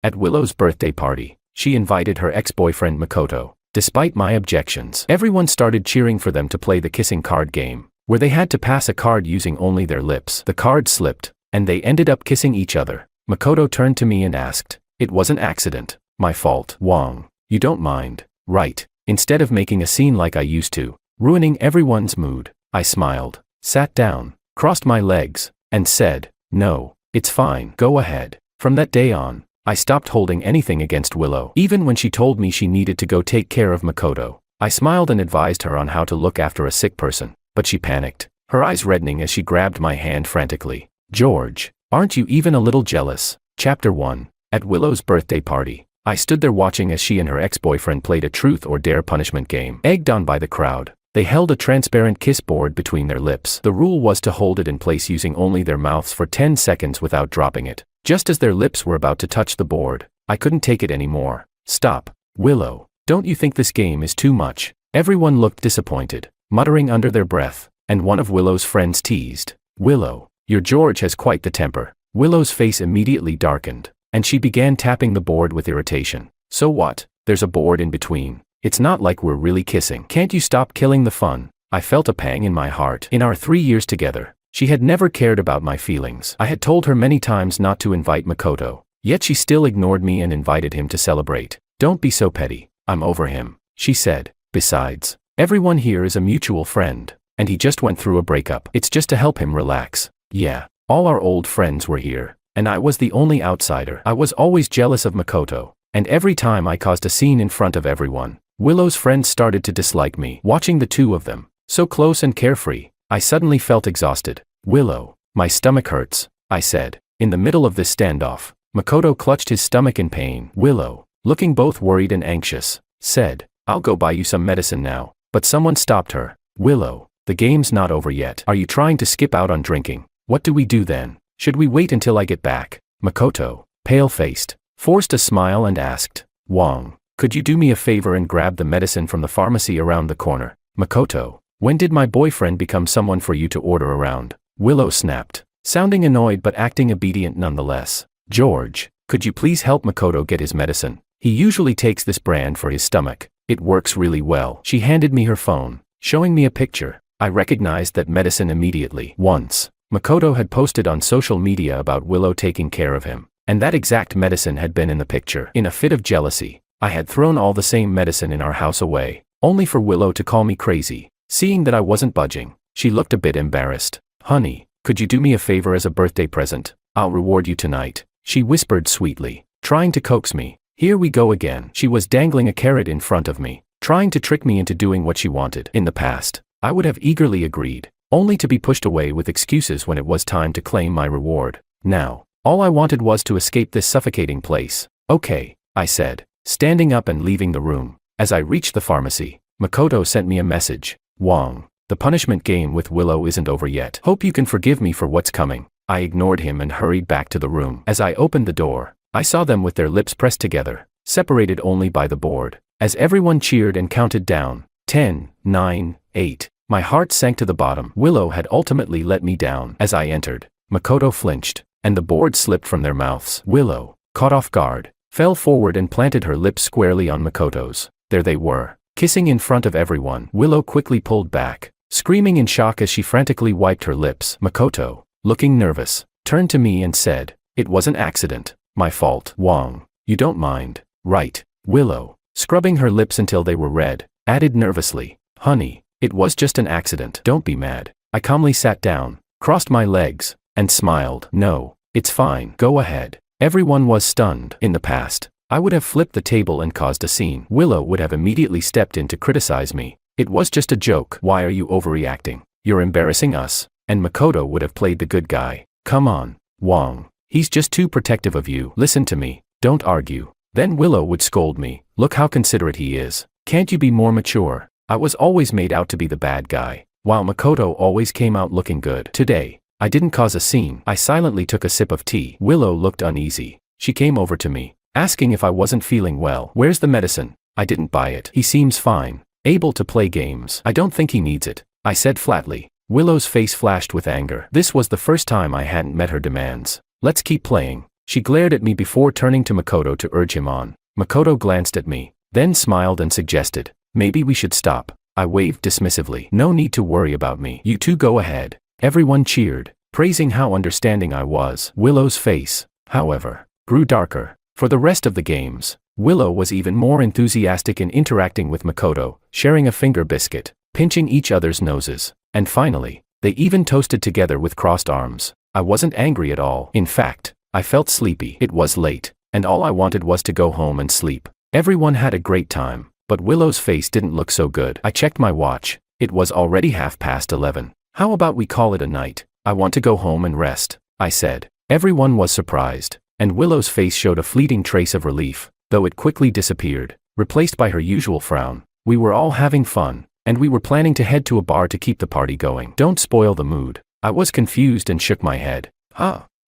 At Willow's birthday party, she invited her ex-boyfriend Makoto. Despite my objections, everyone started cheering for them to play the kissing card game, where they had to pass a card using only their lips. The card slipped, and they ended up kissing each other. Makoto turned to me and asked, "It was an accident. My fault, Wang. You don't mind, right?" Instead of making a scene like I used to, ruining everyone's mood, I smiled, sat down, crossed my legs, and said, "No, it's fine, go ahead." From that day on, I stopped holding anything against Willow. Even when she told me she needed to go take care of Makoto, I smiled and advised her on how to look after a sick person, but she panicked, her eyes reddening as she grabbed my hand frantically. "George, aren't you even a little jealous?" Chapter 1. At Willow's birthday party, I stood there watching as she and her ex-boyfriend played a truth or dare punishment game. Egged on by the crowd, they held a transparent kiss board between their lips. The rule was to hold it in place using only their mouths for 10 seconds without dropping it. Just as their lips were about to touch the board, I couldn't take it anymore. "Stop, Willow. Don't you think this game is too much?" Everyone looked disappointed, muttering under their breath, and one of Willow's friends teased, "Willow, your George has quite the temper." Willow's face immediately darkened, and she began tapping the board with irritation. "So what? There's a board in between. It's not like we're really kissing. Can't you stop killing the fun?" I felt a pang in my heart. In our 3 years together, she had never cared about my feelings. I had told her many times not to invite Makoto, yet she still ignored me and invited him to celebrate. "Don't be so petty. I'm over him," she said. "Besides, everyone here is a mutual friend, and he just went through a breakup. It's just to help him relax." Yeah, all our old friends were here, and I was the only outsider. I was always jealous of Makoto, and every time I caused a scene in front of everyone, Willow's friends started to dislike me. Watching the two of them, so close and carefree, I suddenly felt exhausted. "Willow, my stomach hurts," I said. In the middle of this standoff, Makoto clutched his stomach in pain. Willow, looking both worried and anxious, said, "I'll go buy you some medicine now." But someone stopped her. "Willow, the game's not over yet. Are you trying to skip out on drinking? What do we do then? Should we wait until I get back?" Makoto, pale-faced, forced a smile and asked, "Wang, could you do me a favor and grab the medicine from the pharmacy around the corner?" "Makoto, when did my boyfriend become someone for you to order around?" Willow snapped, sounding annoyed but acting obedient nonetheless. "George, could you please help Makoto get his medicine? He usually takes this brand for his stomach. It works really well." She handed me her phone, showing me a picture. I recognized that medicine immediately. Once, Makoto had posted on social media about Willow taking care of him, and that exact medicine had been in the picture. In a fit of jealousy, I had thrown all the same medicine in our house away, only for Willow to call me crazy. Seeing that I wasn't budging, she looked a bit embarrassed. "Honey, could you do me a favor as a birthday present? I'll reward you tonight," she whispered sweetly, trying to coax me. Here we go again. She was dangling a carrot in front of me, trying to trick me into doing what she wanted. In the past, I would have eagerly agreed, only to be pushed away with excuses when it was time to claim my reward. Now, all I wanted was to escape this suffocating place. "Okay," I said, standing up and leaving the room. As I reached the pharmacy, Makoto sent me a message. "Wang, the punishment game with Willow isn't over yet. Hope you can forgive me for what's coming." I ignored him and hurried back to the room. As I opened the door, I saw them with their lips pressed together, separated only by the board. As everyone cheered and counted down, 10, 9, 8, my heart sank to the bottom. Willow had ultimately let me down. As I entered, Makoto flinched, and the board slipped from their mouths. Willow, caught off guard, fell forward and planted her lips squarely on Makoto's. There they were, kissing in front of everyone. Willow quickly pulled back, screaming in shock as she frantically wiped her lips. Makoto, looking nervous, turned to me and said, "It was an accident. My fault." "Wang, you don't mind, right?" Willow, scrubbing her lips until they were red, added nervously, "Honey, it was just an accident. Don't be mad." I calmly sat down, crossed my legs, and smiled. "No, it's fine. Go ahead." Everyone was stunned. In the past, I would have flipped the table and caused a scene. Willow would have immediately stepped in to criticize me. "It was just a joke. Why are you overreacting? You're embarrassing us." And Makoto would have played the good guy. "Come on, Wang. He's just too protective of you. Listen to me. Don't argue." Then Willow would scold me. "Look how considerate he is. Can't you be more mature?" I was always made out to be the bad guy, while Makoto always came out looking good. Today, I didn't cause a scene. I silently took a sip of tea. Willow looked uneasy. She came over to me, asking if I wasn't feeling well. "Where's the medicine?" "I didn't buy it. He seems fine, able to play games." "I don't think he needs it," I said flatly. Willow's face flashed with anger. This was the first time I hadn't met her demands. "Let's keep playing," She glared at me before turning to Makoto to urge him on. Makoto glanced at me, then smiled and suggested, maybe we should stop. I waved dismissively. No need to worry about me. You two go ahead. Everyone cheered, praising how understanding I was. Willow's face, however, grew darker. For the rest of the games, Willow was even more enthusiastic in interacting with Makoto, sharing a finger biscuit, pinching each other's noses, and finally, they even toasted together with crossed arms. I wasn't angry at all. In fact, I felt sleepy. It was late, and all I wanted was to go home and sleep. Everyone had a great time, but Willow's face didn't look so good. I checked my watch. It was already 11:30. How about we call it a night? I want to go home and rest, I said. Everyone was surprised, and Willow's face showed a fleeting trace of relief, though it quickly disappeared, replaced by her usual frown. We were all having fun, and we were planning to head to a bar to keep the party going. Don't spoil the mood. I was confused and shook my head.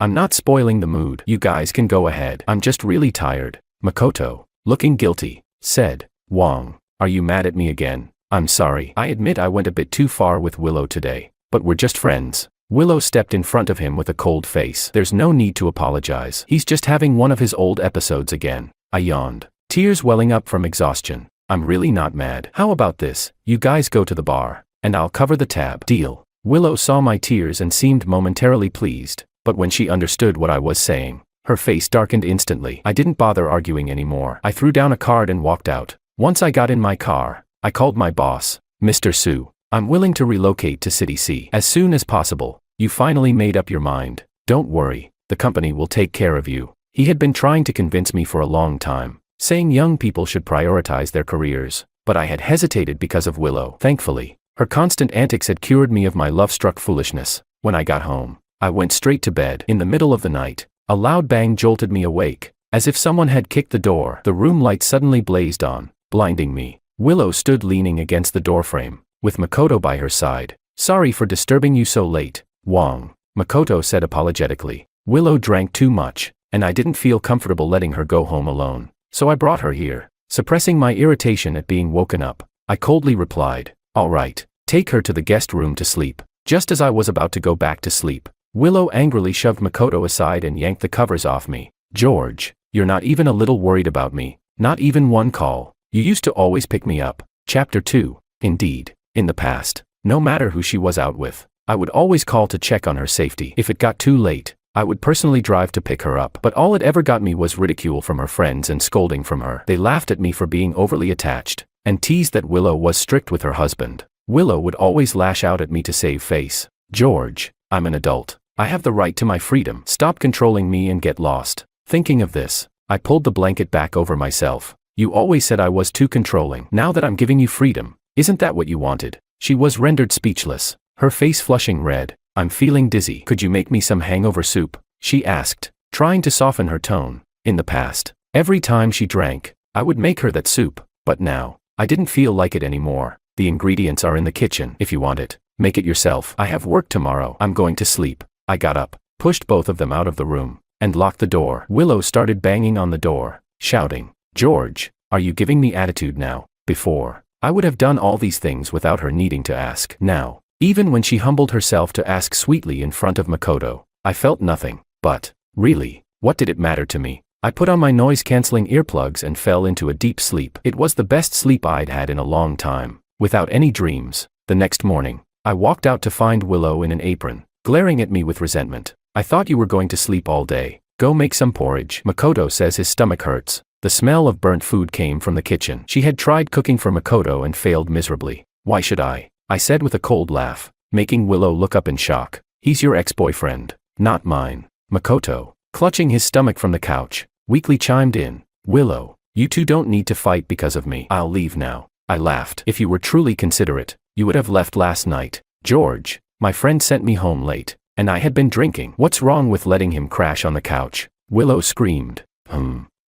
I'm not spoiling the mood. You guys can go ahead. I'm just really tired. Makoto, looking guilty, said. Wang, are you mad at me again? I'm sorry. I admit I went a bit too far with Willow today, but we're just friends. Willow stepped in front of him with a cold face. There's no need to apologize. He's just having one of his old episodes again. I yawned, tears welling up from exhaustion. I'm really not mad. How about this? You guys go to the bar, and I'll cover the tab. Deal. Willow saw my tears and seemed momentarily pleased, but when she understood what I was saying, her face darkened instantly. I didn't bother arguing anymore. I threw down a card and walked out. Once I got in my car, I called my boss. Mr. Su, I'm willing to relocate to City C as soon as possible. You finally made up your mind. Don't worry, the company will take care of you. He had been trying to convince me for a long time, saying young people should prioritize their careers, but I had hesitated because of Willow. Thankfully, her constant antics had cured me of my love-struck foolishness. When I got home, I went straight to bed. In the middle of the night, a loud bang jolted me awake, as if someone had kicked the door. The room light suddenly blazed on, blinding me. Willow stood leaning against the doorframe, with Makoto by her side. Sorry for disturbing you so late, Wang, Makoto said apologetically. Willow drank too much, and I didn't feel comfortable letting her go home alone, so I brought her here. Suppressing my irritation at being woken up, I coldly replied, all right, take her to the guest room to sleep. Just as I was about to go back to sleep, Willow angrily shoved Makoto aside and yanked the covers off me. George, you're not even a little worried about me, not even one call. You used to always pick me up. Chapter 2. Indeed, in the past, no matter who she was out with, I would always call to check on her safety. If it got too late, I would personally drive to pick her up. But all it ever got me was ridicule from her friends and scolding from her. They laughed at me for being overly attached, and teased that Willow was strict with her husband. Willow would always lash out at me to save face. George, I'm an adult. I have the right to my freedom. Stop controlling me and get lost. Thinking of this, I pulled the blanket back over myself. You always said I was too controlling. Now that I'm giving you freedom, isn't that what you wanted? She was rendered speechless, her face flushing red. I'm feeling dizzy. Could you make me some hangover soup? She asked, trying to soften her tone. In the past, every time she drank, I would make her that soup, but now, I didn't feel like it anymore. The ingredients are in the kitchen. If you want it, make it yourself. I have work tomorrow. I'm going to sleep. I got up, pushed both of them out of the room, and locked the door. Willow started banging on the door, shouting, George, are you giving me attitude now? Before, I would have done all these things without her needing to ask. Now, even when she humbled herself to ask sweetly in front of Makoto, I felt nothing. But, really, what did it matter to me? I put on my noise-canceling earplugs and fell into a deep sleep. It was the best sleep I'd had in a long time, without any dreams. The next morning, I walked out to find Willow in an apron, glaring at me with resentment. I thought you were going to sleep all day. Go make some porridge. Makoto says his stomach hurts. The smell of burnt food came from the kitchen. She had tried cooking for Makoto and failed miserably. Why should I said with a cold laugh, making Willow look up in shock. He's your ex-boyfriend, not mine. Makoto, clutching his stomach from the couch, weakly chimed in. Willow, you two don't need to fight because of me. I'll leave now. I laughed. If you were truly considerate, you would have left last night. George, my friend sent me home late, and I had been drinking. What's wrong with letting him crash on the couch? Willow screamed.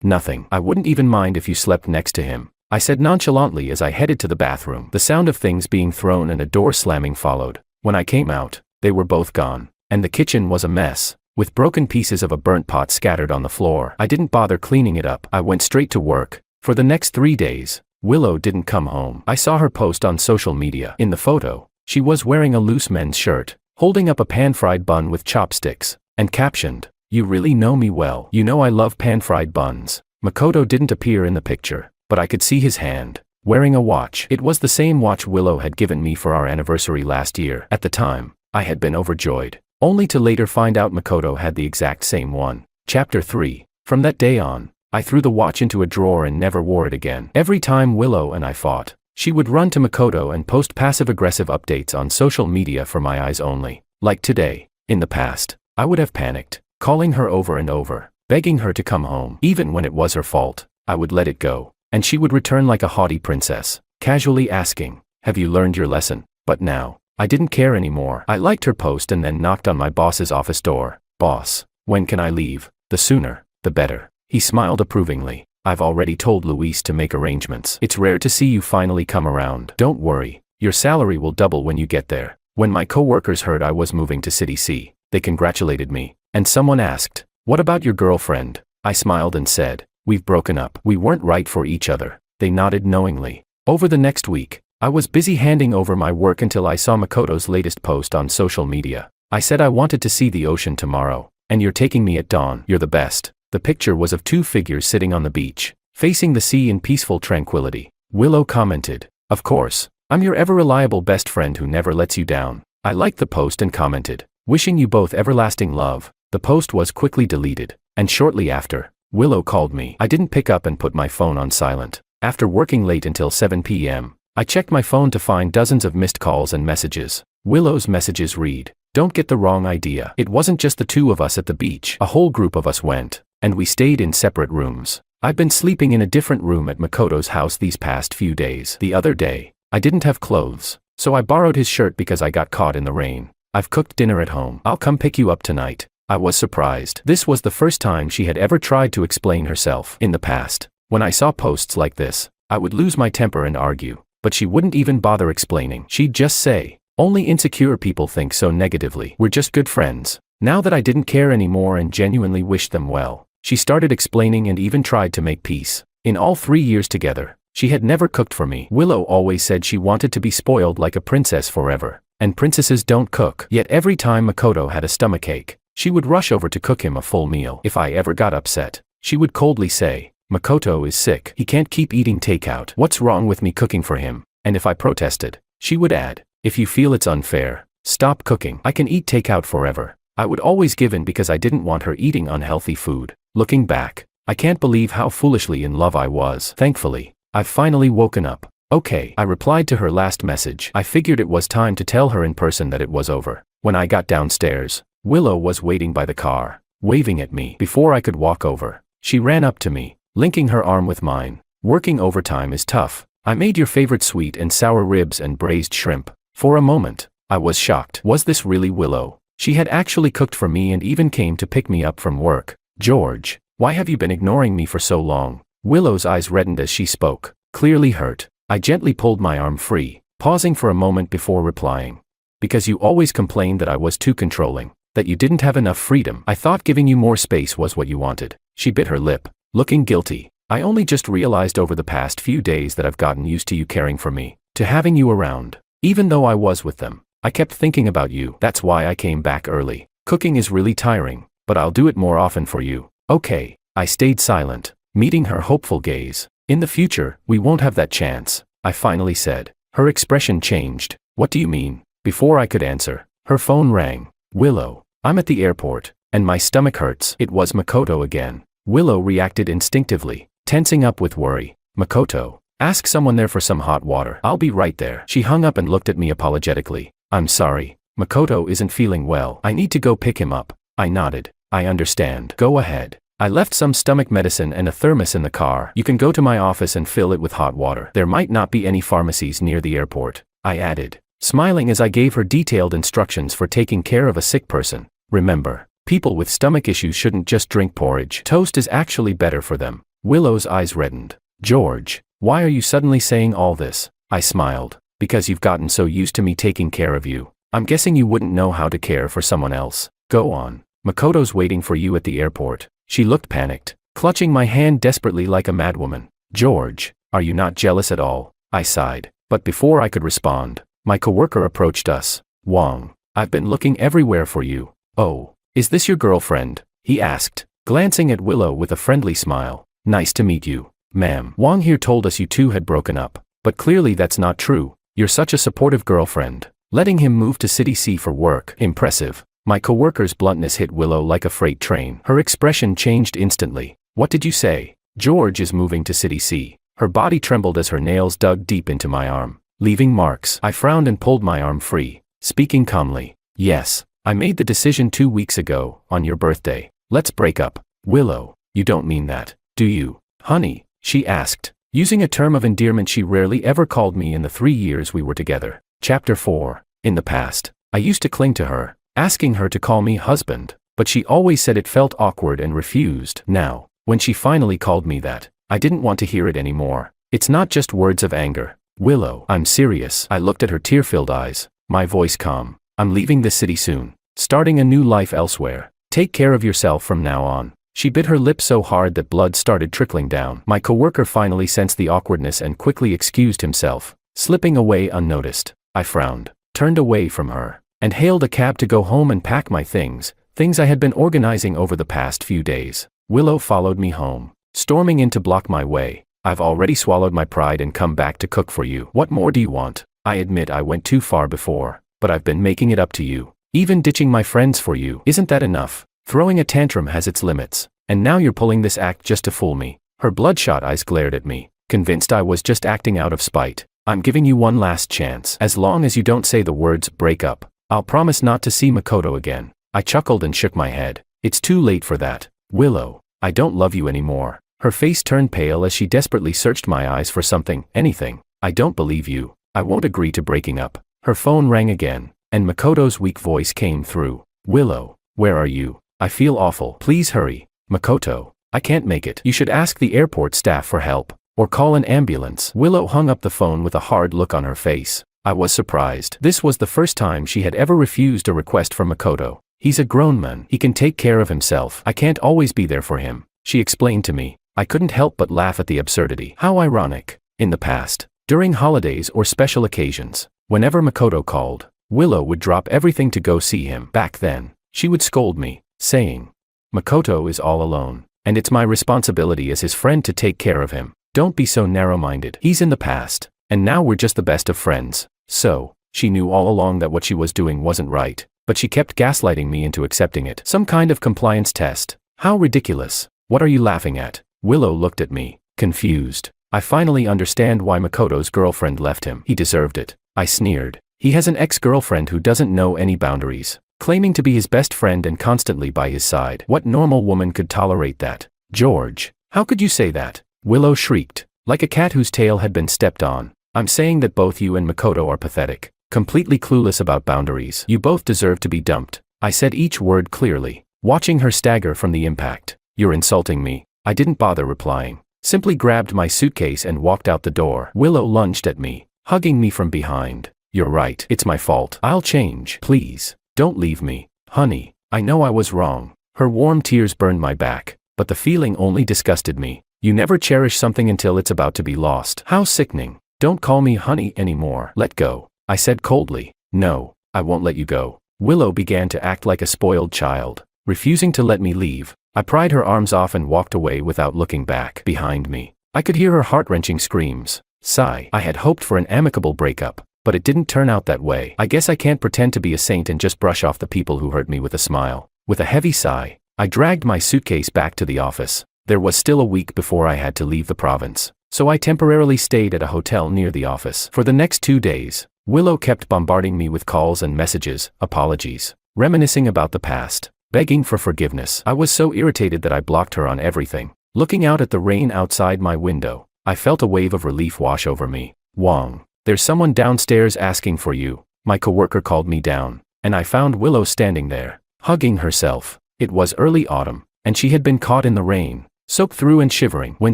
Nothing. I wouldn't even mind if you slept next to him, I said nonchalantly as I headed to the bathroom. The sound of things being thrown and a door slamming followed. When I came out, they were both gone, and the kitchen was a mess, with broken pieces of a burnt pot scattered on the floor. I didn't bother cleaning it up. I went straight to work. For the next 3 days, Willow didn't come home. I saw her post on social media. In the photo, she was wearing a loose men's shirt, holding up a pan-fried bun with chopsticks, and captioned, You really know me well. You know I love pan-fried buns. Makoto didn't appear in the picture, but I could see his hand, wearing a watch. It was the same watch Willow had given me for our anniversary last year. At the time, I had been overjoyed, only to later find out Makoto had the exact same one. Chapter 3. From that day on, I threw the watch into a drawer and never wore it again. Every time Willow and I fought, she would run to Makoto and post passive-aggressive updates on social media for my eyes only. Like today. In the past, I would have panicked, calling her over and over, begging her to come home. Even when it was her fault, I would let it go, and she would return like a haughty princess, casually asking, "Have you learned your lesson?" But now, I didn't care anymore. I liked her post and then knocked on my boss's office door. "Boss, when can I leave?" "The sooner, the better." He smiled approvingly. "I've already told Luis to make arrangements. It's rare to see you finally come around. Don't worry, your salary will double when you get there." When my co-workers heard I was moving to City C, they congratulated me, and someone asked, "What about your girlfriend?" I smiled and said, "We've broken up. We weren't right for each other." They nodded knowingly. Over the next week, I was busy handing over my work until I saw Makoto's latest post on social media. I said I wanted to see the ocean tomorrow, and you're taking me at dawn. You're the best. The picture was of two figures sitting on the beach, facing the sea in peaceful tranquility. Willow commented, "Of course, I'm your ever-reliable best friend who never lets you down." I liked the post and commented, "Wishing you both everlasting love." The post was quickly deleted, and shortly after, Willow called me. I didn't pick up and put my phone on silent. After working late until 7 p.m., I checked my phone to find dozens of missed calls and messages. Willow's messages read, "Don't get the wrong idea. It wasn't just the two of us at the beach. A whole group of us went, and we stayed in separate rooms. I've been sleeping in a different room at Makoto's house these past few days. The other day, I didn't have clothes, so I borrowed his shirt because I got caught in the rain. I've cooked dinner at home. I'll come pick you up tonight." I was surprised. This was the first time she had ever tried to explain herself. In the past, when I saw posts like this, I would lose my temper and argue, but she wouldn't even bother explaining. She'd just say, "Only insecure people think so negatively. We're just good friends." Now that I didn't care anymore and genuinely wished them well, she started explaining and even tried to make peace. In all 3 years together, she had never cooked for me. Willow always said she wanted to be spoiled like a princess forever, and princesses don't cook. Yet every time Makoto had a stomachache, she would rush over to cook him a full meal. If I ever got upset, she would coldly say, "Makoto is sick. He can't keep eating takeout. What's wrong with me cooking for him?" And if I protested, she would add, "If you feel it's unfair, stop cooking. I can eat takeout forever." I would always give in because I didn't want her eating unhealthy food. Looking back, I can't believe how foolishly in love I was. Thankfully, I've finally woken up. "Okay," I replied to her last message. I figured it was time to tell her in person that it was over. When I got downstairs, Willow was waiting by the car, waving at me. Before I could walk over, she ran up to me, linking her arm with mine. "Working overtime is tough. I made your favorite sweet and sour ribs and braised shrimp." For a moment, I was shocked. Was this really Willow? She had actually cooked for me and even came to pick me up from work. "George, why have you been ignoring me for so long?" Willow's eyes reddened as she spoke, clearly hurt. I gently pulled my arm free, pausing for a moment before replying. "Because you always complained that I was too controlling, that you didn't have enough freedom. I thought giving you more space was what you wanted." She bit her lip, looking guilty. "I only just realized over the past few days that I've gotten used to you caring for me, to having you around. Even though I was with them, I kept thinking about you. That's why I came back early. Cooking is really tiring, but I'll do it more often for you." "Okay." I stayed silent, meeting her hopeful gaze. "In the future, we won't have that chance," I finally said. Her expression changed. "What do you mean?" Before I could answer, her phone rang. "Willow, I'm at the airport, and my stomach hurts." It was Makoto again. Willow reacted instinctively, tensing up with worry. "Makoto, ask someone there for some hot water." "I'll be right there." She hung up and looked at me apologetically. "I'm sorry. Makoto isn't feeling well. I need to go pick him up." I nodded. "I understand. Go ahead." I left some stomach medicine and a thermos in the car. "You can go to my office and fill it with hot water. There might not be any pharmacies near the airport," I added, smiling as I gave her detailed instructions for taking care of a sick person. "Remember, people with stomach issues shouldn't just drink porridge. Toast is actually better for them." Willow's eyes reddened. "George, why are you suddenly saying all this?" I smiled. "Because you've gotten so used to me taking care of you. I'm guessing you wouldn't know how to care for someone else. Go on. Makoto's waiting for you at the airport." She looked panicked, clutching my hand desperately like a madwoman. "George, are you not jealous at all?" I sighed. But before I could respond, my coworker approached us. "Wang, I've been looking everywhere for you." "Oh, is this your girlfriend?" he asked, glancing at Willow with a friendly smile. Nice to meet you, ma'am. Wang here told us you two had broken up, but clearly that's not true. You're such a supportive girlfriend. Letting him move to City C for work. Impressive. My coworker's bluntness hit Willow like a freight train. Her expression changed instantly. What did you say? George is moving to City C. Her body trembled as her nails dug deep into my arm, leaving marks. I frowned and pulled my arm free, speaking calmly. Yes, I made the decision 2 weeks ago, on your birthday. Let's break up. Willow, you don't mean that, do you? Honey, she asked, using a term of endearment she rarely ever called me in the 3 years we were together. Chapter 4. In the past, I used to cling to her, asking her to call me husband, but she always said it felt awkward and refused. Now, when she finally called me that, I didn't want to hear it anymore. It's not just words of anger. Willow, I'm serious. I looked at her tear-filled eyes, my voice calm. I'm leaving this city soon, starting a new life elsewhere. Take care of yourself from now on. She bit her lip so hard that blood started trickling down. My coworker finally sensed the awkwardness and quickly excused himself, slipping away unnoticed. I frowned, turned away from her, and hailed a cab to go home and pack my things I had been organizing over the past few days. Willow followed me home, storming in to block my way. I've already swallowed my pride and come back to cook for you. What more do you want? I admit I went too far before, but I've been making it up to you. Even ditching my friends for you. Isn't that enough? Throwing a tantrum has its limits, and now you're pulling this act just to fool me. Her bloodshot eyes glared at me, convinced I was just acting out of spite. I'm giving you one last chance. As long as you don't say the words break up, I'll promise not to see Makoto again. I chuckled and shook my head. It's too late for that. Willow, I don't love you anymore. Her face turned pale as she desperately searched my eyes for something, anything. I don't believe you. I won't agree to breaking up. Her phone rang again, and Makoto's weak voice came through. Willow, where are you? I feel awful. Please hurry. Makoto, I can't make it. You should ask the airport staff for help, or call an ambulance. Willow hung up the phone with a hard look on her face. I was surprised. This was the first time she had ever refused a request from Makoto. He's a grown man. He can take care of himself. I can't always be there for him, she explained to me. I couldn't help but laugh at the absurdity. How ironic. In the past, during holidays or special occasions, whenever Makoto called, Willow would drop everything to go see him. Back then, she would scold me, saying, Makoto is all alone, and it's my responsibility as his friend to take care of him. Don't be so narrow-minded. He's in the past, and now we're just the best of friends. So, she knew all along that what she was doing wasn't right, but she kept gaslighting me into accepting it. Some kind of compliance test. How ridiculous. What are you laughing at? Willow looked at me, confused. I finally understand why Makoto's girlfriend left him. He deserved it. I sneered. He has an ex-girlfriend who doesn't know any boundaries, claiming to be his best friend and constantly by his side. What normal woman could tolerate that? George, how could you say that? Willow shrieked, like a cat whose tail had been stepped on. I'm saying that both you and Makoto are pathetic, completely clueless about boundaries. You both deserve to be dumped. I said each word clearly, watching her stagger from the impact. You're insulting me. I didn't bother replying, simply grabbed my suitcase and walked out the door. Willow lunged at me, hugging me from behind. You're right. It's my fault. I'll change. Please, don't leave me. Honey, I know I was wrong. Her warm tears burned my back, but the feeling only disgusted me. You never cherish something until it's about to be lost. How sickening. Don't call me honey anymore. Let go, I said coldly. No, I won't let you go. Willow began to act like a spoiled child, refusing to let me leave. I pried her arms off and walked away without looking back. Behind me, I could hear her heart-wrenching screams. Sigh. I had hoped for an amicable breakup, but it didn't turn out that way. I guess I can't pretend to be a saint and just brush off the people who hurt me with a smile. With a heavy sigh, I dragged my suitcase back to the office. There was still a week before I had to leave the province, so I temporarily stayed at a hotel near the office. For the next 2 days, Willow kept bombarding me with calls and messages, apologies, reminiscing about the past, begging for forgiveness. I was so irritated that I blocked her on everything. Looking out at the rain outside my window, I felt a wave of relief wash over me. Wang, there's someone downstairs asking for you. My coworker called me down, and I found Willow standing there, hugging herself. It was early autumn, and she had been caught in the rain, soaked through and shivering. When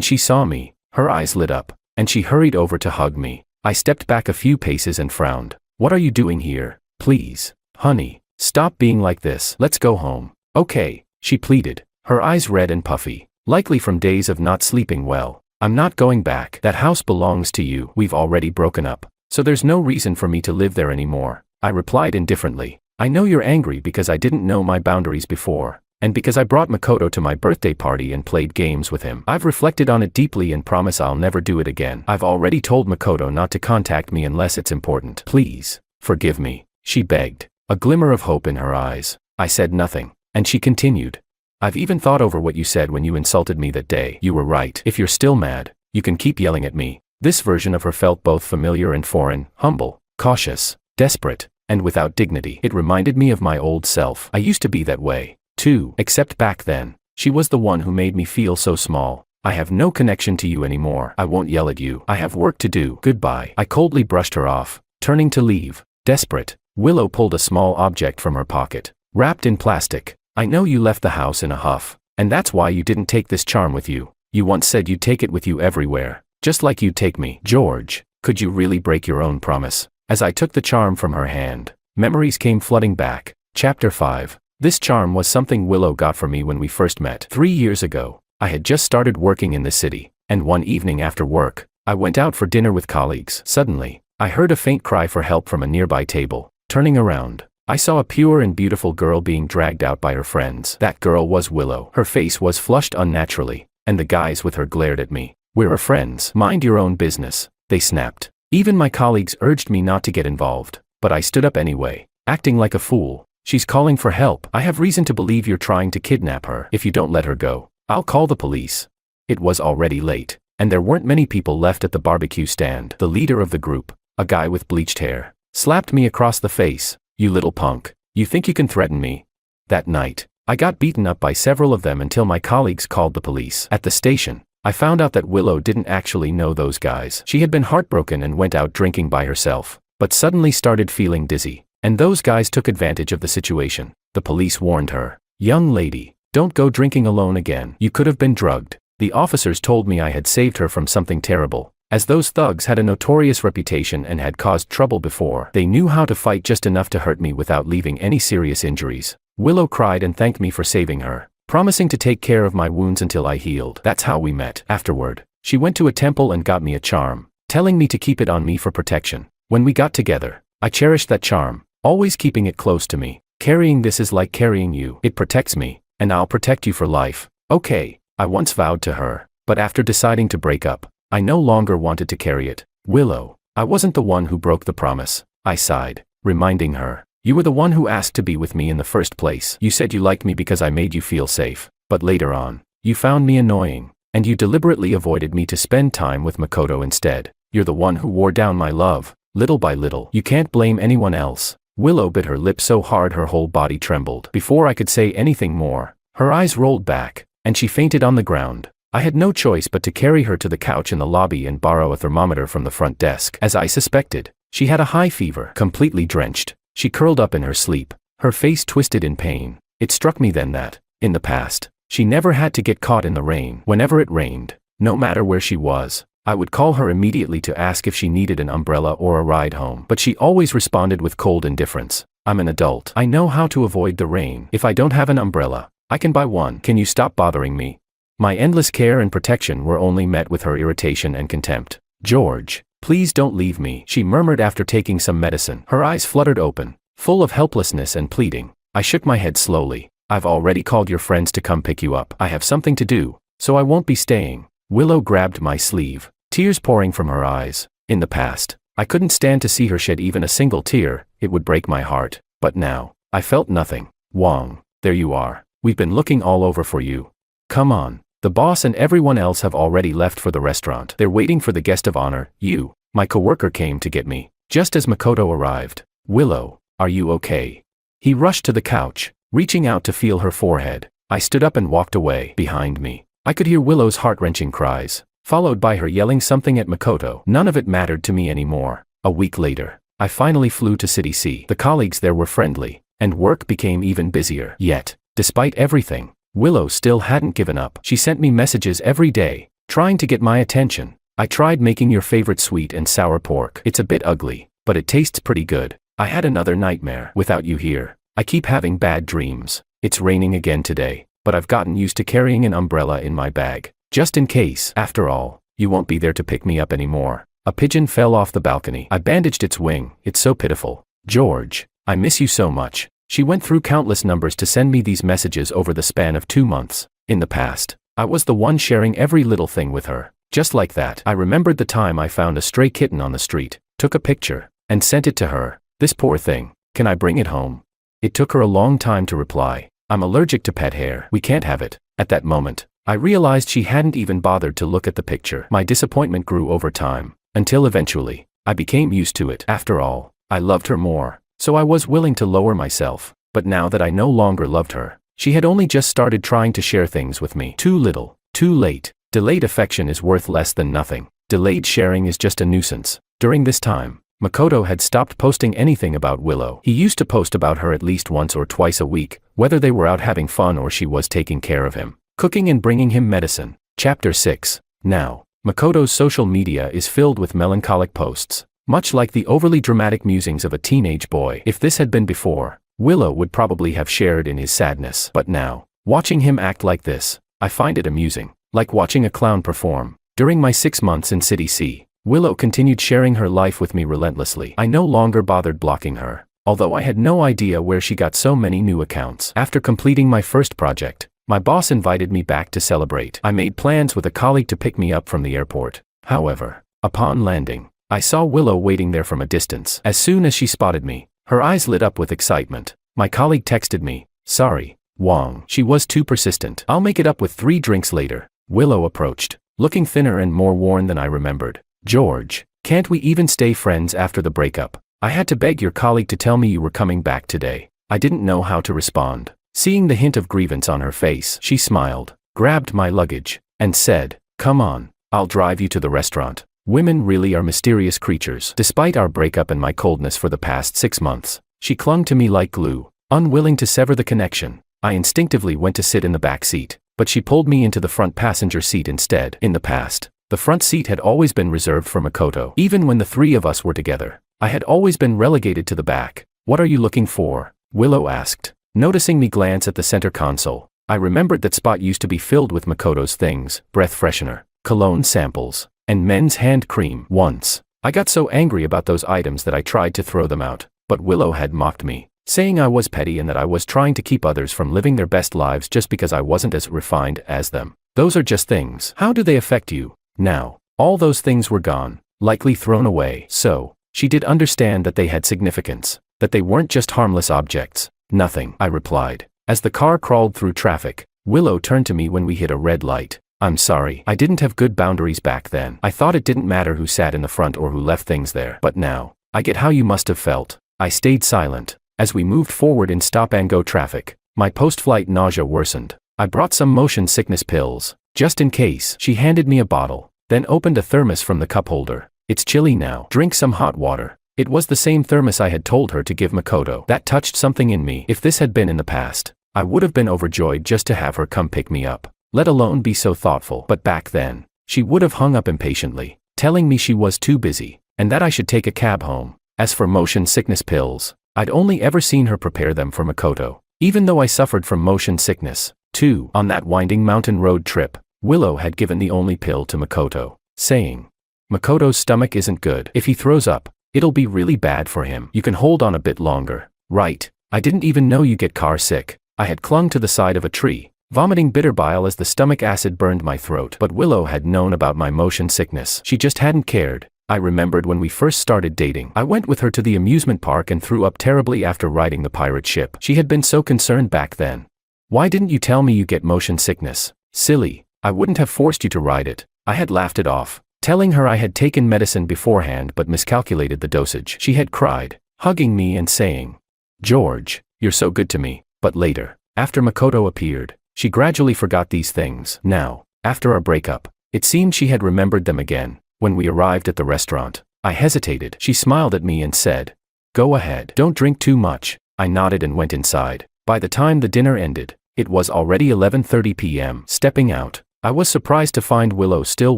she saw me, her eyes lit up, and she hurried over to hug me. I stepped back a few paces and frowned. What are you doing here? Please, honey, stop being like this. Let's go home. Okay, she pleaded, her eyes red and puffy, likely from days of not sleeping well. I'm not going back. That house belongs to you. We've already broken up, so there's no reason for me to live there anymore. I replied indifferently. I know you're angry because I didn't know my boundaries before, And because I brought Makoto to my birthday party and played games with him. I've reflected on it deeply and promise I'll never do it again. I've already told Makoto not to contact me unless it's important. Please, forgive me, she begged, a glimmer of hope in her eyes. I said nothing, and she continued. I've even thought over what you said when you insulted me that day. You were right. If you're still mad, you can keep yelling at me. This version of her felt both familiar and foreign, humble, cautious, desperate, and without dignity. It reminded me of my old self. I used to be that way, too, except back then. She was the one who made me feel so small. I have no connection to you anymore. I won't yell at you. I have work to do. Goodbye. I coldly brushed her off, turning to leave. Desperate, Willow pulled a small object from her pocket, wrapped in plastic. I know you left the house in a huff, and that's why you didn't take this charm with you. You once said you'd take it with you everywhere, just like you'd take me. George, could you really break your own promise? As I took the charm from her hand, memories came flooding back. Chapter 5. This charm was something Willow got for me when we first met. 3 years ago, I had just started working in the city, and one evening after work, I went out for dinner with colleagues. Suddenly, I heard a faint cry for help from a nearby table. Turning around, I saw a pure and beautiful girl being dragged out by her friends. That girl was Willow. Her face was flushed unnaturally, and the guys with her glared at me. We're friends. Mind your own business, they snapped. Even my colleagues urged me not to get involved, but I stood up anyway, acting like a fool. She's calling for help. I have reason to believe you're trying to kidnap her. If you don't let her go, I'll call the police. It was already late, and there weren't many people left at the barbecue stand. The leader of the group, a guy with bleached hair, slapped me across the face. You little punk, you think you can threaten me? That night, I got beaten up by several of them until my colleagues called the police. At the station, I found out that Willow didn't actually know those guys. She had been heartbroken and went out drinking by herself, but suddenly started feeling dizzy, and those guys took advantage of the situation. The police warned her, "Young lady, don't go drinking alone again. You could have been drugged." The officers told me I had saved her from something terrible, as those thugs had a notorious reputation and had caused trouble before. They knew how to fight just enough to hurt me without leaving any serious injuries. Willow cried and thanked me for saving her, promising to take care of my wounds until I healed. That's how we met. Afterward, she went to a temple and got me a charm, telling me to keep it on me for protection. When we got together, I cherished that charm, always keeping it close to me. Carrying this is like carrying you. It protects me, and I'll protect you for life. Okay, I once vowed to her, but after deciding to break up, I no longer wanted to carry it. Willow, I wasn't the one who broke the promise. I sighed, reminding her, you were the one who asked to be with me in the first place. You said you liked me because I made you feel safe, but later on, you found me annoying, and you deliberately avoided me to spend time with Makoto instead. You're the one who wore down my love, little by little. You can't blame anyone else. Willow bit her lip so hard her whole body trembled. Before I could say anything more, her eyes rolled back, and she fainted on the ground. I had no choice but to carry her to the couch in the lobby and borrow a thermometer from the front desk. As I suspected, she had a high fever. Completely drenched, she curled up in her sleep, her face twisted in pain. It struck me then that, in the past, she never had to get caught in the rain. Whenever it rained, no matter where she was, I would call her immediately to ask if she needed an umbrella or a ride home. But she always responded with cold indifference. I'm an adult. I know how to avoid the rain. If I don't have an umbrella, I can buy one. Can you stop bothering me? My endless care and protection were only met with her irritation and contempt. George, please don't leave me, she murmured after taking some medicine. Her eyes fluttered open, full of helplessness and pleading. I shook my head slowly. I've already called your friends to come pick you up. I have something to do, so I won't be staying. Willow grabbed my sleeve, tears pouring from her eyes. In the past, I couldn't stand to see her shed even a single tear. It would break my heart. But now, I felt nothing. Wang, there you are. We've been looking all over for you. Come on. The boss and everyone else have already left for the restaurant. They're waiting for the guest of honor, you. My coworker came to get me, just as Makoto arrived. Willow, are you okay? He rushed to the couch, reaching out to feel her forehead. I stood up and walked away. Behind me, I could hear Willow's heart-wrenching cries, followed by her yelling something at Makoto. None of it mattered to me anymore. A week later, I finally flew to City C. The colleagues there were friendly, and work became even busier. Yet, despite everything, Willow still hadn't given up. She sent me messages every day, trying to get my attention. I tried making your favorite sweet and sour pork. It's a bit ugly, but it tastes pretty good. I had another nightmare. Without you here, I keep having bad dreams. It's raining again today, but I've gotten used to carrying an umbrella in my bag, just in case. After all, you won't be there to pick me up anymore. A pigeon fell off the balcony. I bandaged its wing. It's so pitiful. George, I miss you so much. She went through countless numbers to send me these messages over the span of 2 months. In the past, I was the one sharing every little thing with her. Just like that, I remembered the time I found a stray kitten on the street, took a picture, and sent it to her. This poor thing. Can I bring it home? It took her a long time to reply. I'm allergic to pet hair. We can't have it. At that moment, I realized she hadn't even bothered to look at the picture. My disappointment grew over time, until eventually, I became used to it. After all, I loved her more, so I was willing to lower myself. But now that I no longer loved her, she had only just started trying to share things with me. Too little, too late. Delayed affection is worth less than nothing. Delayed sharing is just a nuisance. During this time, Makoto had stopped posting anything about Willow. He used to post about her at least once or twice a week, whether they were out having fun or she was taking care of him, cooking and bringing him medicine. Chapter 6. Now, Makoto's social media is filled with melancholic posts, much like the overly dramatic musings of a teenage boy. If this had been before, Willow would probably have shared in his sadness. But now, watching him act like this, I find it amusing, like watching a clown perform. During my 6 months in City C, Willow continued sharing her life with me relentlessly. I no longer bothered blocking her, although I had no idea where she got so many new accounts. After completing my first project, my boss invited me back to celebrate. I made plans with a colleague to pick me up from the airport. However, upon landing, I saw Willow waiting there from a distance. As soon as she spotted me, her eyes lit up with excitement. My colleague texted me, "Sorry, Wang." She was too persistent. "I'll make it up with 3 drinks later." Willow approached, looking thinner and more worn than I remembered. "George, can't we even stay friends after the breakup? I had to beg your colleague to tell me you were coming back today." I didn't know how to respond. Seeing the hint of grievance on her face, she smiled, grabbed my luggage, and said, "Come on, I'll drive you to the restaurant." Women really are mysterious creatures. Despite our breakup and my coldness for the past 6 months, she clung to me like glue, unwilling to sever the connection. I instinctively went to sit in the back seat, but she pulled me into the front passenger seat instead. In the past, the front seat had always been reserved for Makoto. Even when the 3 of us were together, I had always been relegated to the back. "What are you looking for?" Willow asked. Noticing me glance at the center console, I remembered that spot used to be filled with Makoto's things: breath freshener, cologne samples, and men's hand cream. Once, I got so angry about those items that I tried to throw them out, but Willow had mocked me, saying I was petty and that I was trying to keep others from living their best lives just because I wasn't as refined as them. Those are just things. How do they affect you? Now, all those things were gone, likely thrown away. So, she did understand that they had significance, that they weren't just harmless objects. "Nothing," I replied. As the car crawled through traffic, Willow turned to me when we hit a red light. "I'm sorry. I didn't have good boundaries back then. I thought it didn't matter who sat in the front or who left things there. But now, I get how you must have felt." I stayed silent. As we moved forward in stop-and-go traffic, my post-flight nausea worsened. I brought some motion sickness pills, just in case. She handed me a bottle, then opened a thermos from the cup holder. "It's chilly now. Drink some hot water." It was the same thermos I had told her to give Makoto. That touched something in me. If this had been in the past, I would have been overjoyed just to have her come pick me up, let alone be so thoughtful. But back then, she would have hung up impatiently, telling me she was too busy, and that I should take a cab home. As for motion sickness pills, I'd only ever seen her prepare them for Makoto, even though I suffered from motion sickness, too. On that winding mountain road trip, Willow had given the only pill to Makoto, saying, "Makoto's stomach isn't good. If he throws up, it'll be really bad for him. You can hold on a bit longer." Right. I didn't even know you get car sick. I had clung to the side of a tree, vomiting bitter bile as the stomach acid burned my throat. But Willow had known about my motion sickness. She just hadn't cared. I remembered when we first started dating. I went with her to the amusement park and threw up terribly after riding the pirate ship. She had been so concerned back then. "Why didn't you tell me you get motion sickness?" "Silly. I wouldn't have forced you to ride it." I had laughed it off, telling her I had taken medicine beforehand but miscalculated the dosage. She had cried, hugging me and saying, "George, you're so good to me." But later, after Makoto appeared, she gradually forgot these things. Now, after our breakup, it seemed she had remembered them again. When we arrived at the restaurant, I hesitated. She smiled at me and said, "Go ahead. Don't drink too much." I nodded and went inside. By the time the dinner ended, it was already 11:30 p.m. Stepping out, I was surprised to find Willow still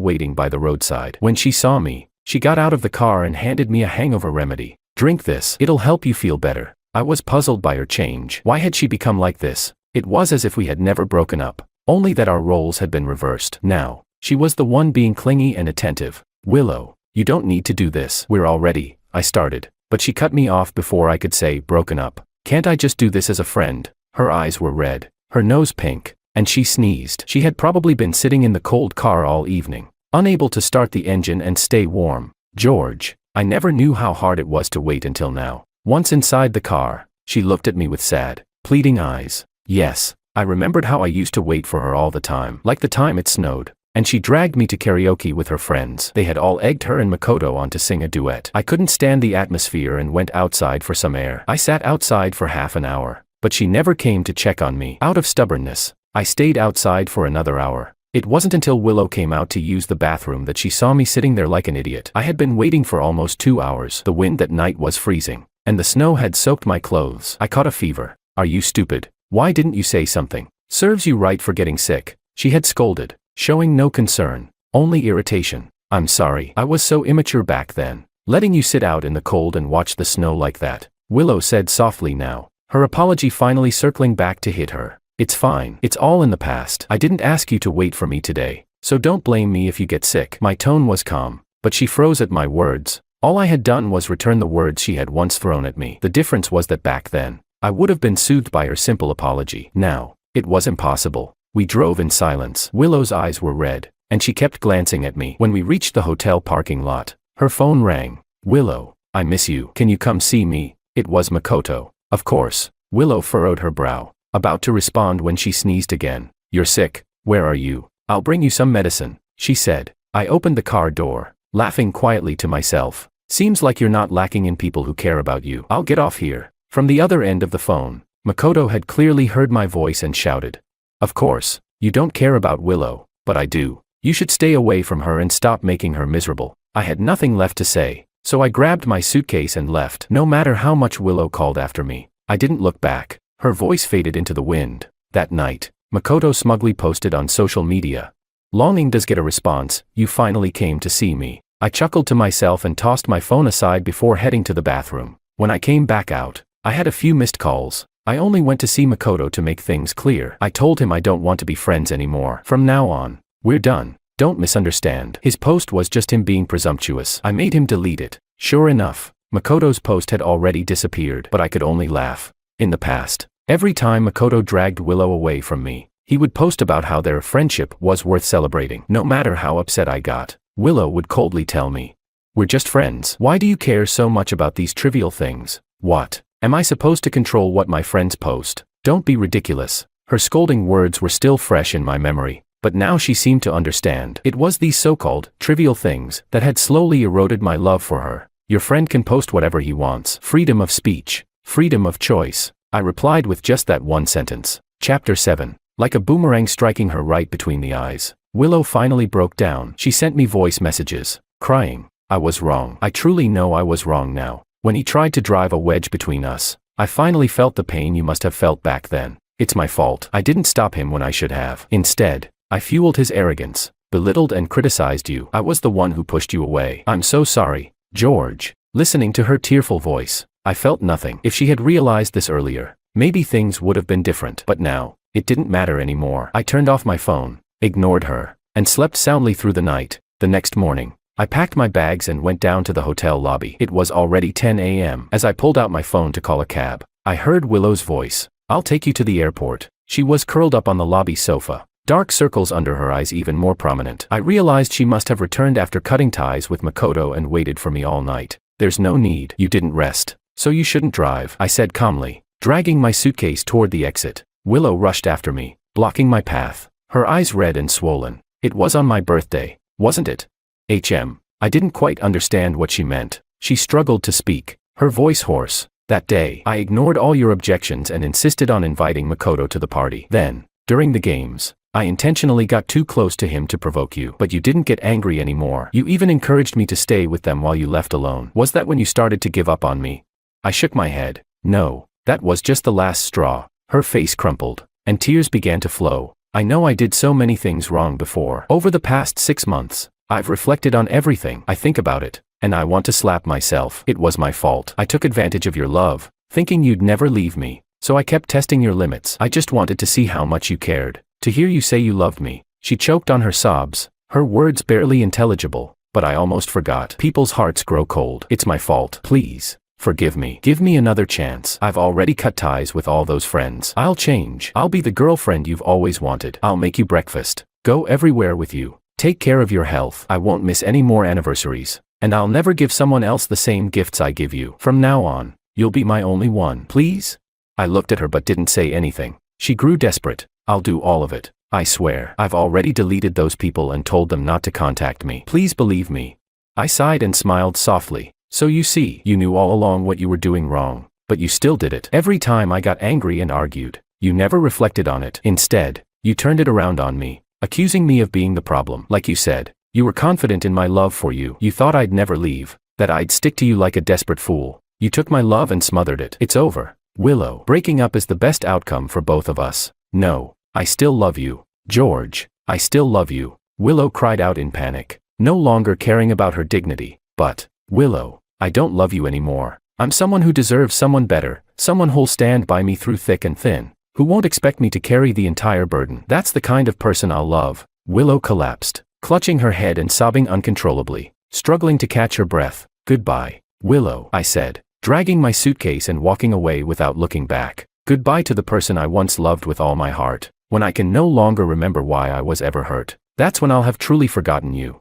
waiting by the roadside. When she saw me, she got out of the car and handed me a hangover remedy. "Drink this. It'll help you feel better." I was puzzled by her change. Why had she become like this? It was as if we had never broken up, only that our roles had been reversed. Now, she was the one being clingy and attentive. "Willow, you don't need to do this. We're already," I started, but she cut me off before I could say broken up. Can't I just do this as a friend? Her eyes were red, her nose pink, and she sneezed. She had probably been sitting in the cold car all evening, unable to start the engine and stay warm. George, I never knew how hard it was to wait until now. Once inside the car, she looked at me with sad, pleading eyes. Yes, I remembered how I used to wait for her all the time, like the time it snowed, and she dragged me to karaoke with her friends. They had all egged her and Makoto on to sing a duet. I couldn't stand the atmosphere and went outside for some air. I sat outside for half an hour, but she never came to check on me. Out of stubbornness, I stayed outside for another hour. It wasn't until Willow came out to use the bathroom that she saw me sitting there like an idiot. I had been waiting for almost 2 hours. The wind that night was freezing, and the snow had soaked my clothes. I caught a fever. Are you stupid? Why didn't you say something? Serves you right for getting sick, she had scolded, showing no concern, only irritation. I'm sorry, I was so immature back then, letting you sit out in the cold and watch the snow like that, Willow said softly now, her apology finally circling back to hit her. It's fine, it's all in the past. I didn't ask you to wait for me today, so don't blame me if you get sick. My tone was calm, but she froze at my words. All I had done was return the words she had once thrown at me. The difference was that back then, I would have been soothed by her simple apology. Now, it was impossible. We drove in silence. Willow's eyes were red, and she kept glancing at me. When we reached the hotel parking lot, her phone rang. Willow, I miss you. Can you come see me? It was Makoto. Of course. Willow furrowed her brow, about to respond when she sneezed again. You're sick. Where are you? I'll bring you some medicine, she said. I opened the car door, laughing quietly to myself. Seems like you're not lacking in people who care about you. I'll get off here. From the other end of the phone, Makoto had clearly heard my voice and shouted. Of course, you don't care about Willow, but I do. You should stay away from her and stop making her miserable. I had nothing left to say, so I grabbed my suitcase and left. No matter how much Willow called after me, I didn't look back. Her voice faded into the wind. That night, Makoto smugly posted on social media. Longing does get a response, you finally came to see me. I chuckled to myself and tossed my phone aside before heading to the bathroom. When I came back out, I had a few missed calls. I only went to see Makoto to make things clear. I told him I don't want to be friends anymore. From now on, we're done. Don't misunderstand. His post was just him being presumptuous. I made him delete it. Sure enough, Makoto's post had already disappeared, but I could only laugh. In the past, every time Makoto dragged Willow away from me, he would post about how their friendship was worth celebrating. No matter how upset I got, Willow would coldly tell me, we're just friends. Why do you care so much about these trivial things? What? Am I supposed to control what my friends post? Don't be ridiculous. Her scolding words were still fresh in my memory, but now she seemed to understand. It was these so-called trivial things that had slowly eroded my love for her. Your friend can post whatever he wants. Freedom of speech. Freedom of choice. I replied with just that one sentence. Chapter 7. Like a boomerang striking her right between the eyes, Willow finally broke down. She sent me voice messages, crying. I was wrong. I truly know I was wrong now. When he tried to drive a wedge between us, I finally felt the pain you must have felt back then. It's my fault. I didn't stop him when I should have. Instead, I fueled his arrogance, belittled and criticized you. I was the one who pushed you away. I'm so sorry, George. Listening to her tearful voice, I felt nothing. If she had realized this earlier, maybe things would have been different. But now, it didn't matter anymore. I turned off my phone, ignored her, and slept soundly through the night. The next morning, I packed my bags and went down to the hotel lobby. It was already 10 a.m. As I pulled out my phone to call a cab, I heard Willow's voice. I'll take you to the airport. She was curled up on the lobby sofa, dark circles under her eyes even more prominent. I realized she must have returned after cutting ties with Makoto and waited for me all night. There's no need. You didn't rest, so you shouldn't drive, I said calmly, dragging my suitcase toward the exit. Willow rushed after me, blocking my path, her eyes red and swollen. It was on my birthday, wasn't it? I didn't quite understand what she meant. She struggled to speak, her voice hoarse. That day, I ignored all your objections and insisted on inviting Makoto to the party. Then, during the games, I intentionally got too close to him to provoke you. But you didn't get angry anymore. You even encouraged me to stay with them while you left alone. Was that when you started to give up on me? I shook my head. No, that was just the last straw. Her face crumpled, and tears began to flow. I know I did so many things wrong before. Over the past 6 months, I've reflected on everything. I think about it, and I want to slap myself. It was my fault. I took advantage of your love, thinking you'd never leave me, so I kept testing your limits. I just wanted to see how much you cared, to hear you say you loved me. She choked on her sobs, her words barely intelligible, but I almost forgot. People's hearts grow cold. It's my fault. Please, Forgive me. Give me another chance. I've already cut ties with all those friends. I'll change. I'll be the girlfriend you've always wanted. I'll make you breakfast. Go everywhere with you. Take care of your health. I won't miss any more anniversaries. And I'll never give someone else the same gifts I give you. From now on, you'll be my only one. Please? I looked at her but didn't say anything. She grew desperate. I'll do all of it. I swear. I've already deleted those people and told them not to contact me. Please believe me. I sighed and smiled softly. So you see, you knew all along what you were doing wrong, but you still did it. Every time I got angry and argued, you never reflected on it. Instead, you turned it around on me, accusing me of being the problem. Like you said, you were confident in my love for you. You thought I'd never leave, that I'd stick to you like a desperate fool. You took my love and smothered it. It's over, Willow. Breaking up is the best outcome for both of us. No, I still love you, George. I still love you. Willow cried out in panic, no longer caring about her dignity. But, Willow, I don't love you anymore. I'm someone who deserves someone better, someone who'll stand by me through thick and thin, who won't expect me to carry the entire burden. That's the kind of person I'll love. Willow collapsed, clutching her head and sobbing uncontrollably, struggling to catch her breath. Goodbye, Willow, I said, dragging my suitcase and walking away without looking back. Goodbye to the person I once loved with all my heart. When I can no longer remember why I was ever hurt, that's when I'll have truly forgotten you.